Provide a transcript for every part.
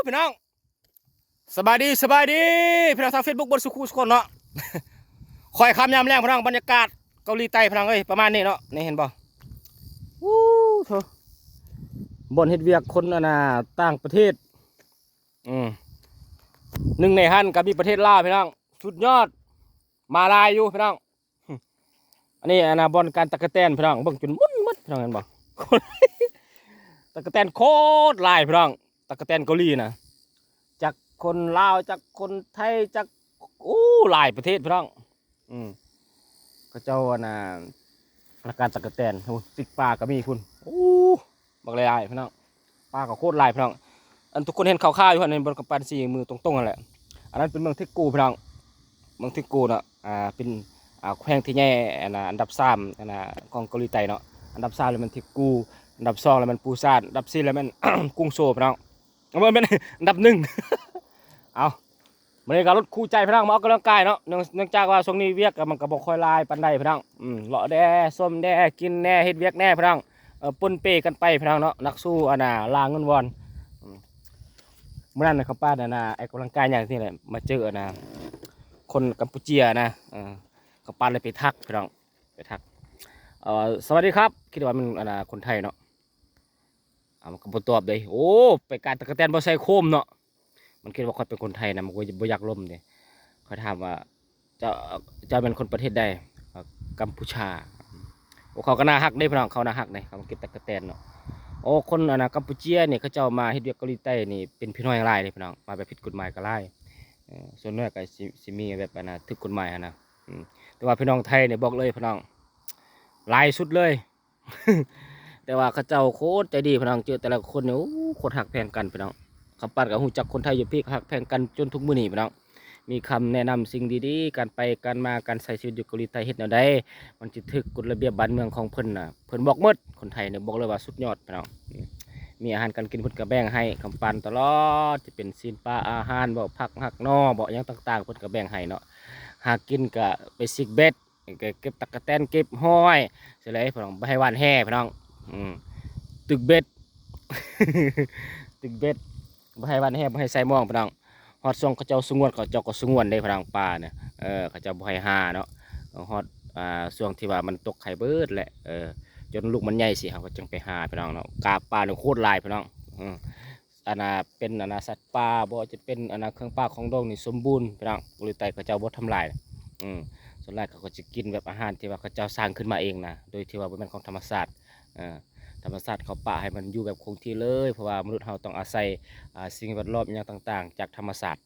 พี่น้องสบายดีพี่น้องทางเฟซบุ๊กบนสุขุสุคนเนาะ คอยคำยามแรงพี่น้องบรรยากาศเกาหลีใต้พี่น้องเอ้ยประมาณนี้เนาะนี่เห็นบ่วู้โถบนเฮ็ดเวียกคนต่างประเทศหนึ่งในฮั่นกับมีประเทศลาวพี่น้องสุดยอดมาลายอยู่พี่น้องอันนี้บอลการตะกะแตนพี่น้องเบิ่งจนมุนมัดพี่น้องเห็นบ่ ตะกะแตนโคตรลายพี่น้องตะกะแตนเกาหลีนะจากคนลาวจากคนไทยจากหลายประเทศพี่น้องก็เจ้าการตะกะแตนติกปลาก็มีคุณบักลายพี่น้องปลาก็โคตรลายพี่น้องอันทุกคนเห็นข่าวๆอยู่ในบนกระปันสี่มือตรงๆนั่นแหละอันนั้นเป็นเมืองทิกูพี่น้องเมืองทิกูเนาะเป็นแขวงที่ใหญ่อันดับ3ของเกาหลีใต้เนาะอันดับ3แล้วมันทิกูอันดับ2แล้วมันปูซานอันดับ4แล้วมัน กรุงโซลพี่น้องมันเป็นอันดับ1 เอามันเลยการรถคู่ใจพี่น้องมาออกกำลังกายเนาะเนื่องจากว่าช่วงนี้เวียกมันก็บอกคอยลายปันใดพี่น้องเลาะแด่ส้มแด่กินแน่เฮ็ดเวียกแน่พี่น้องปนเปกันไปพี่น้องเนาะนักสู้ลาเงินวอนเมื่อนั้นเขาป้าไอ้กำลังกายอย่างที่ไหนมาเจอคนกัมพูชีนะเขาป้าเลยไปทักพี่น้องไปทักสวัสดีครับคิดว่ามันคนไทยเนาะมันก็บ่ตอบเลยโอ้ไปการตะกะแตนบ่ใส่โคมเนาะมันคิดว่าเขาเป็นคนไทยนะมันก็บ่อยากล่มเลยเขาถามว่าจะเป็นคนประเทศใดกัมพูชาโอ้เขาก็น่าฮักได้พี่น้องเขาน่าฮักเลยเขามาเก็บตะกะแตนเนาะโอ้คนกัมพูชีเนี่ยเขาเจ้ามาเฮ็ดเวียกเกาหลีใต้นี่เป็นพี่น้อยหลายเลยพี่น้องมาแบบผิดกฎหมายก็หลายส่วนน้อยก็สิมีแบบถึกกฎหมายนะแต่ว่าพี่น้องไทยเนี่ยบอกเลยพี่น้องหลายสุดเลย แต่ว่าเขาเจ้าโคตรใจดีพี่น้องเจอแต่ละคนเนี่ยโคตรหักแพงกันพี่น้องคำปั้นกับหูจักคนไทยอยู่พี่หักแพงกันจนทุกมื้อนี้พี่น้องมีคำแนะนำสิ่งดีๆการไปการมาการใช้ชีวิตอยู่เกาหลีใต้เฮ็ดแนวใดมันจะถึกกฎระเบียบบ้านเมืองของเพิ่นเพิ่นบอกหมดคนไทยเนี่ยบอกเลยว่าสุดยอดพี่น้องมีอาหารการกินเพิ่นก็แบ่งให้คำปั้นตลอดจะเป็นซีนปลาอาหารบ่ผักหักนอบ่หยังต่างๆเพิ่นก็แบ่งให้เนาะหากินก็ไปซิกเบ็ดเก็บตะกะแตนเก็บห้อยสิเลยพี่น้องบ่ให้หวานแห่พี่น้องตึกเบ็ด ตึกเบ็ดบ่ให้วันแห่บ่ให้ใส่ม่วงพี่น้องฮอดส่งเขาเจ้าสงวนเขาเจ้าก็สงวนได้พี่น้องปลาเนี่ยเขาเจ้าบ่ให้หาเนาะฮอดช่วงที่ว่ามันตกไข่เบิดแหละจนลูกมันใหญ่สิเขาก็จึงไปหาพี่น้องเนาะกาบปลาเนี่ยโคตรลายพี่น้องเป็นสัตว์ป่าบ่จะเป็นเครื่องป่าของดงนี่สมบูรณ์พี่น้องเกาหลีใต้เขาเจ้าบ่ทำลายส่วนแรกเขาก็จะกินแบบอาหารที่ว่าเขาเจ้าสร้างขึ้นมาเองนะโดยที่ว่าบ่แม่นของธรรมชาติธรรมชาติเขาป่าให้มันอยู่แบบคงที่เลยเพราะว่ามนุษย์เราต้องอาศัยสิ่งแวดล้อมอย่างต่างๆจากธรรมชาติ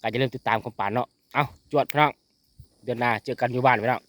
ก็จะเริ่มติดตามของป่าเนาะจวดพี่น้องเดือนหน้าเจอกันอยู่บ้านพี่น้อง